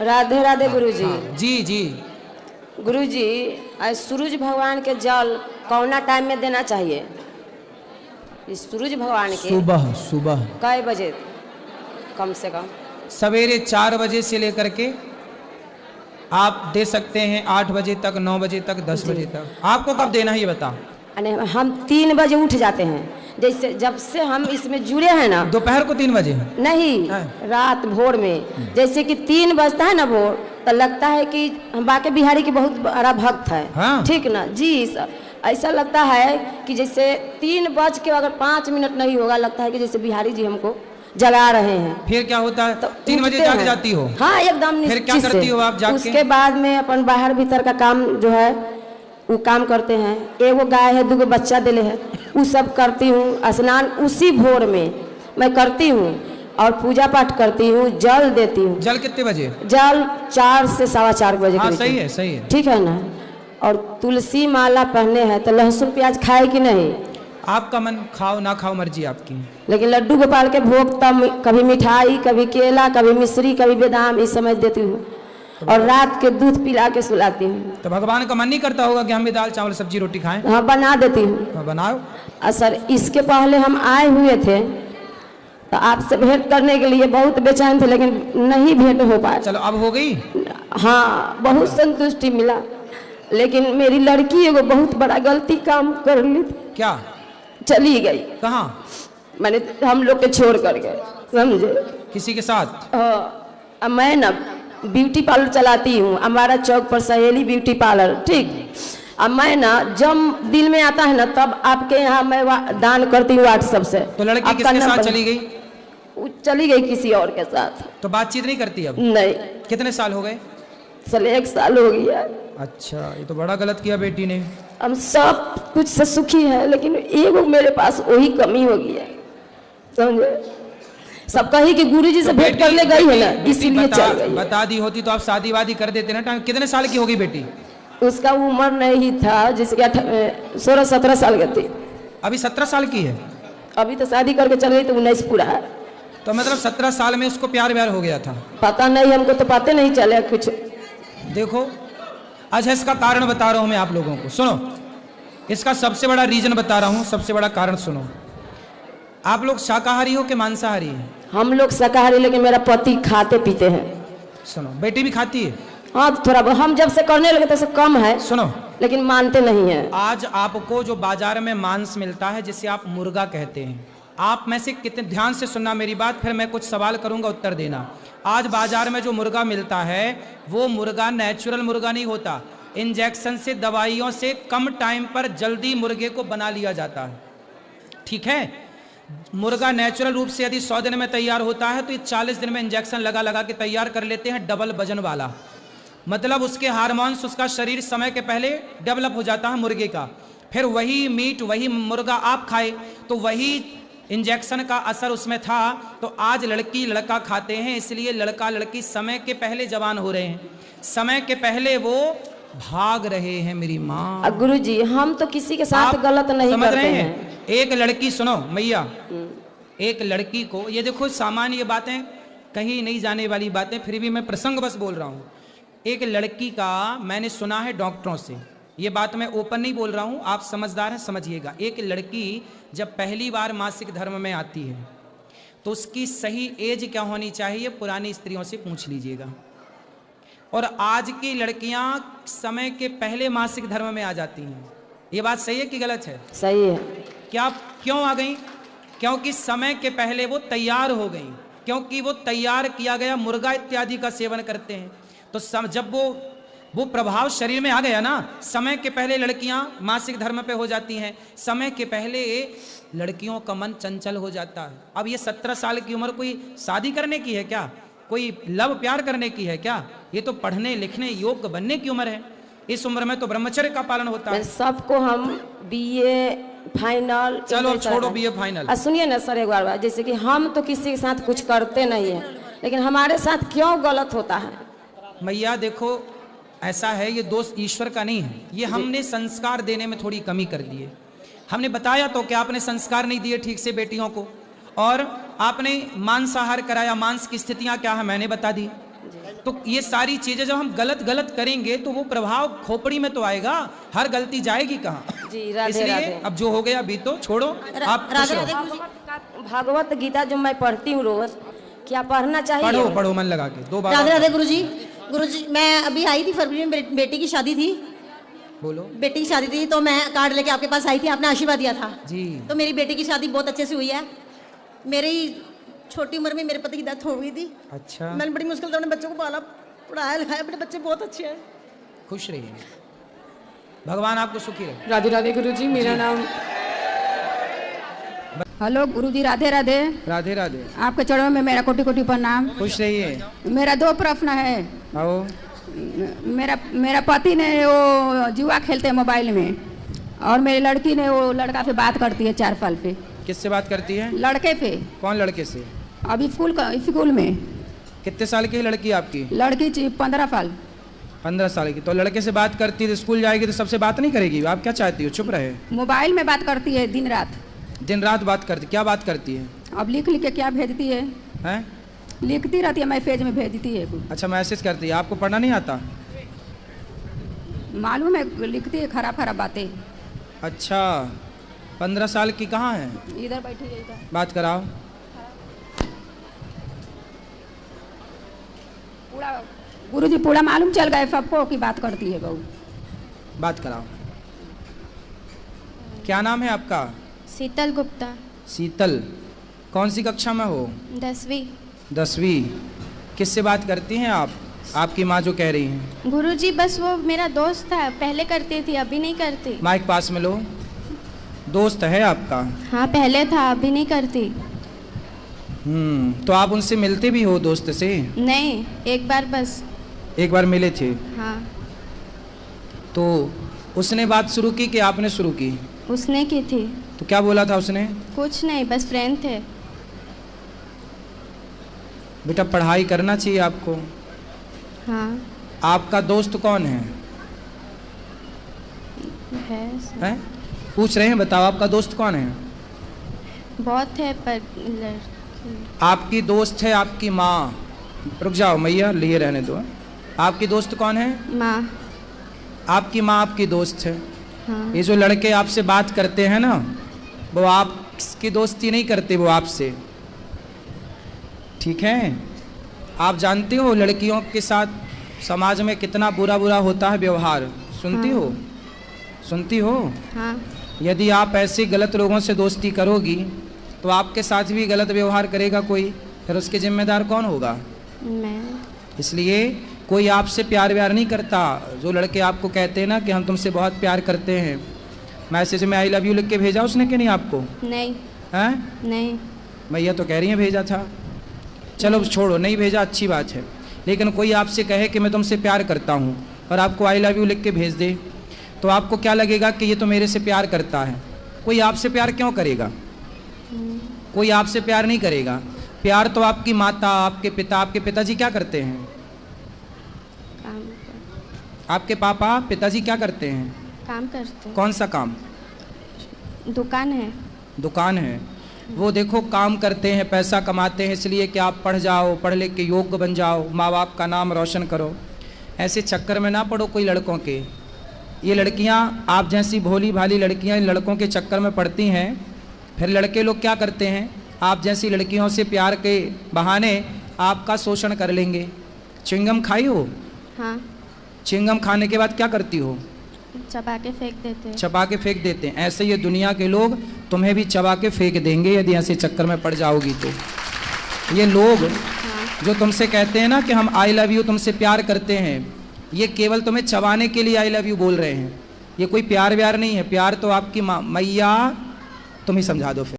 राधे राधे गुरुजी। हाँ, जी जी। गुरुजी, आज सूरज भगवान के जल कौना टाइम में देना चाहिए? इस सूरज भगवान के सुबह सुबह कै बजे कम से कम? सवेरे 4 बजे से लेकर के आप दे सकते हैं 8 बजे तक, 9 बजे तक, 10 बजे तक। आपको कब देना है ये बताओ। अरे हम 3 बजे उठ जाते हैं, जैसे जब से हम इसमें जुड़े हैं ना। दोपहर को 3 बजे? नहीं, रात भोर में जैसे कि 3 बजता है ना भोर, तो लगता है कि हम बाके बिहारी के बहुत बड़ा भक्त है। हाँ? ठीक ना जी सर, ऐसा लगता है कि जैसे 3 बज के अगर 5 मिनट नहीं होगा, लगता है कि जैसे बिहारी जी हमको जगा रहे हैं। फिर क्या होता है? तो 3 बजे जाग जाती हो? हाँ एकदम। फिर क्या करती हो आप जाग के? उसके बाद में अपन बाहर भीतर का काम जो है वो काम करते हैं। एगो गाय है, 2 बच्चा दिले है, वो सब करती हूँ। स्नान उसी भोर में मैं करती हूँ और पूजा पाठ करती हूँ, जल देती हूँ। जल कितने बजे? जल 4 से 4:15 बजे। हाँ सही है, सही है, ठीक है ना। और तुलसी माला पहने हैं तो लहसुन प्याज खाए कि नहीं? आपका मन, खाओ ना खाओ मर्जी आपकी। लेकिन लड्डू गोपाल के भोग तब कभी मिठाई, कभी केला, कभी मिश्री, कभी बादाम, इस समय देती हूँ। और रात के दूध पिला के सुलाती हूँ। तो भगवान का मन नहीं करता होगा कि हम भी दाल चावल सब्जी रोटी खाएं? हाँ बना देती हूँ। हाँ, बनाओ। सर इसके पहले हम आए हुए थे तो आपसे भेंट करने के लिए बहुत बेचैन थे, लेकिन नहीं भेंट हो पाया। चलो अब हो गई। हाँ बहुत संतुष्टि मिला, लेकिन मेरी लड़की एगो बहुत बड़ा गलती काम कर ली। क्या? चली गई। कहाँ? मैंने हम लोग के छोड़ कर गए, समझे? किसी के साथ? अब मैं ना ब्यूटी पार्लर चलाती हूँ, हमारा चौक पर सहेली ब्यूटी पार्लर। ठीक, अब मैं ना जब दिल में आता है ना तब आपके यहाँ मैं दान करती हूँ व्हाट्सएप से। तो लड़की किसके साथ चली गई? वो चली गई किसी और के साथ। तो बातचीत नहीं करती अब? नहीं। कितने साल हो गए? चले 1 साल हो गया। अच्छा, ये तो बड़ा गलत किया बेटी ने। हम सब कुछ से सुखी है, लेकिन एगो मेरे पास वही कमी हो गई है, समझे? सब कही कि गुरुजी से भेंट करने गई है ना, इसीलिए चल गई। बता दी होती तो आप शादी वादी कर देते ना। टाइम कितने साल की होगी बेटी? उसका उम्र नहीं था, जिसके 16-17 साल की थी। अभी 17 साल की है? अभी तो शादी करके चल गई तो 19 पूरा है। तो मतलब 17 साल में उसको प्यार व्यार हो गया था? पता नहीं, हमको तो पता नहीं चले कुछ। देखो, अच्छा इसका कारण बता रहा हूं मैं आप लोगों को, सुनो। इसका सबसे बड़ा रीजन बता रहा हूं, सबसे बड़ा कारण सुनो। आप लोग शाकाहारी हो कि मांसाहारी हैं? हम लोग शाकाहारी, लेकिन मेरा पति खाते पीते हैं। सुनो, बेटी भी खाती है? हाँ तो थोड़ा, हम जब से करने लगे तो कम है। सुनो, लेकिन मानते नहीं है। आज आपको जो बाजार में मांस मिलता है, जिसे आप मुर्गा कहते हैं, आप में से कितने, ध्यान से सुनना मेरी बात, फिर मैं कुछ सवाल करूंगा, उत्तर देना। आज बाजार में जो मुर्गा मिलता है वो मुर्गा नेचुरल मुर्गा नहीं होता। इंजेक्शन से, दवाइयों से कम टाइम पर जल्दी मुर्गे को बना लिया जाता है। ठीक है? मुर्गा नेचुरल रूप से यदि 100 दिन में तैयार होता है तो ये 40 दिन में इंजेक्शन लगा लगा के तैयार कर लेते हैं, डबल वजन वाला। मतलब उसके हार्मोन्स, उसका शरीर समय के पहले डेवलप हो जाता है मुर्गे का। फिर वही मीट, वही मुर्गा आप खाए तो वही इंजेक्शन का असर उसमें था। तो आज लड़की लड़का खाते हैं, इसलिए लड़का लड़की समय के पहले जवान हो रहे हैं, समय के पहले वो भाग रहे हैं। मेरी माँ, गुरुजी हम तो किसी के साथ गलत नहीं समझ करते रहे हैं। हैं? एक लड़की, सुनो मैया, एक लड़की को, ये देखो सामान्य बातें, कहीं नहीं जाने वाली बातें, फिर भी मैं प्रसंग बस बोल रहा हूँ। एक लड़की का मैंने सुना है डॉक्टरों से, ये बात मैं ओपन नहीं बोल रहा हूँ, आप समझदार हैं समझिएगा। एक लड़की जब पहली बार मासिक धर्म में आती है तो उसकी सही एज क्या होनी चाहिए, पुरानी स्त्रियों से पूछ लीजिएगा। और आज की लड़कियां समय के पहले मासिक धर्म में आ जाती हैं। ये बात सही है कि गलत है? सही है। क्या, क्यों आ गई? क्योंकि समय के पहले वो तैयार हो गई, क्योंकि वो तैयार किया गया मुर्गा इत्यादि का सेवन करते हैं। तो जब वो प्रभाव शरीर में आ गया ना, समय के पहले लड़कियां मासिक धर्म पे हो जाती हैं, समय के पहले लड़कियों का मन चंचल हो जाता है। अब ये 17 साल की उम्र कोई शादी करने की है क्या? कोई लव प्यार करने की है क्या? ये तो पढ़ने लिखने योग्य बनने की उम्र है। इस उम्र में तो ब्रह्मचर्य का पालन होता है। सबको हम बीए फाइनल, चलो छोड़ो बीए फाइनल। सुनिए ना सर एक बार, जैसे कि हम तो किसी के साथ कुछ करते नहीं है, लेकिन हमारे साथ क्यों गलत होता है? मैया देखो, ऐसा है, ये दोष ईश्वर का नहीं है, ये हमने संस्कार देने में थोड़ी कमी कर दी है। हमने बताया तो कि आपने संस्कार नहीं दिए ठीक से बेटियों को, और आपने मांसाहार कराया। मांस की स्थितियां क्या है मैंने बता दी, तो ये सारी चीजें जब हम गलत गलत करेंगे तो वो प्रभाव खोपड़ी में तो आएगा, हर गलती जाएगी कहाँ। जी राधे इसलिए राधे। अब जो हो गया बीतो, छोड़ो, आप खुश राधे रहो। राधे गुरुजी। भागवत गीता जो मैं पढ़ती हूँ रोज, क्या पढ़ना चाहिए? पढ़ो पढ़ो मन लगा के, 2 बार राधे राधे गुरुजी। गुरुजी मैं अभी आई थी फरवरी में, बेटी की शादी थी, बोलो बेटी की शादी थी, तो मैं कार्ड लेके आपके पास आई थी, आपने आशीर्वाद दिया था। जी। तो मेरी बेटी की शादी बहुत अच्छे से हुई है। मेरी छोटी उम्र में मेरे पति की डेथ हो गई थी। अच्छा, मैंने बड़ी मुश्किल से अपने बच्चों को पाला, पढ़ाया लिखाया, अपने बच्चे बहुत अच्छे हैं। खुश रहिए, भगवान आपको सुखी रहे। राधे राधे गुरुजी। मेरा नाम हेलो गुरुजी। राधे राधे। राधे राधे। आपके चरणों में मेरा कोटि कोटि प्रणाम। खुश रहिए। मेरा 2 प्रश्न है। आओ। मेरा पति ने वो जुआ खेलते हैं मोबाइल में, और मेरी लड़की ने वो लड़का से बात करती है 4 साल पे। किससे बात करती है? लड़के पे। कौन लड़के से? अभी स्कूल में। कितने साल की है लड़की आपकी? लड़की 15 साल। 15 साल की। तो लड़के से बात करती है तो स्कूल जाएगी तो सबसे बात नहीं करेगी? आप क्या चाहती हो, चुप रहे? मोबाइल में बात करती है दिन रात। दिन रात बात करती? क्या बात करती है? अब लिख लिख के क्या भेजती है, हैं? लिखती रहती है, मैसेज में भेजती है कुछ। अच्छा, मैसेज करती है। आपको पढ़ना नहीं आता? मालूम है, लिखती है खराब खराब बातें। अच्छा, 15 साल की कहाँ है? इधर बैठी है इधर। बात कराओ। पूरा गुरुजी पूरा मालूम चल गए सबको कि बात करती है बहू। बात कराओ। क्या नाम है आपका? शीतल गुप्ता। शीतल। कौन सी कक्षा में हो? 10वीं। 10वीं। किससे बात करती हैं आप? आपकी माँ जो कह रही हैं। गुरुजी बस वो मेरा दोस्त था, पहले करती थी, अभी नहीं करती। माइक पास में लो। दोस्त है आपका? हाँ पहले था, अभी नहीं करती। तो आप उनसे मिलते भी हो दोस्त से? नहीं, एक बार बस। एक बार मिले थे? हाँ। तो उसने बात शुरू की कि आपने शुरू की? उसने की थी। तो क्या बोला था उसने? कुछ नहीं, बस फ्रेंड थे। बेटा पढ़ाई करना चाहिए आपको। हाँ। आपका दोस्त कौन है? हैं? पूछ रहे हैं, बताओ आपका दोस्त कौन है? बहुत है पर लड़की। आपकी दोस्त है आपकी माँ। रुक जाओ मैया, लिए रहने दो। आपकी दोस्त कौन है? माँ। आपकी माँ आपकी दोस्त है। हाँ। ये जो लड़के आपसे बात करते हैं ना, वो आपकी दोस्ती नहीं करते, वो आपसे। ठीक है? आप जानते हो लड़कियों के साथ समाज में कितना बुरा बुरा होता है व्यवहार। सुनती हाँ। हो? सुनती हो? हाँ। यदि आप ऐसे गलत लोगों से दोस्ती करोगी तो आपके साथ भी गलत व्यवहार करेगा कोई, फिर उसके जिम्मेदार कौन होगा? मैं। इसलिए कोई आपसे प्यार व्यार नहीं करता। जो लड़के आपको कहते हैं ना कि हम तुमसे बहुत प्यार करते हैं, मैसेज में आई लव यू लिख के भेजा उसने कि नहीं आपको? नहीं। हैं? नहीं। मैया तो कह रही है भेजा था। चलो छोड़ो, नहीं भेजा अच्छी बात है। लेकिन कोई आपसे कहे कि मैं तुमसे प्यार करता हूँ और आपको आई लव यू लिख के भेज दे, तो आपको क्या लगेगा कि ये तो मेरे से प्यार करता है। कोई आपसे प्यार क्यों करेगा? कोई आपसे प्यार नहीं करेगा। प्यार तो आपकी माता, आपके पिता। आपके पिताजी क्या करते हैं? काम कर, आपके पापा पिताजी क्या करते हैं? काम करते। कौन सा काम? दुकान है। दुकान है। वो देखो काम करते हैं, पैसा कमाते हैं इसलिए कि आप पढ़ जाओ, पढ़ लिख के योग्य बन जाओ, माँ बाप का नाम रोशन करो। ऐसे चक्कर में ना पड़ो कोई लड़कों के। ये लड़कियाँ, आप जैसी भोली भाली लड़कियाँ इन लड़कों के चक्कर में पड़ती हैं। फिर लड़के लोग क्या करते हैं, आप जैसी लड़कियों से प्यार के बहाने आपका शोषण कर लेंगे। च्युइंगम खाई हो? हाँ। च्युइंगम खाने के बाद क्या करती हो? चबा के फेंक देते हैं। चबा के फेंक देते हैं। ऐसे ये दुनिया के लोग तुम्हें भी चबा के फेंक देंगे यदि ऐसे चक्कर में पड़ जाओगी तो। ये लोग जो तुमसे कहते हैं ना कि हम आई लव यू तुमसे प्यार करते हैं, ये केवल तुम्हें चबाने के लिए आई लव यू बोल रहे हैं। ये कोई प्यार व्यार नहीं है। प्यार तो आपकी मैया, तुम ही समझा दो फिर।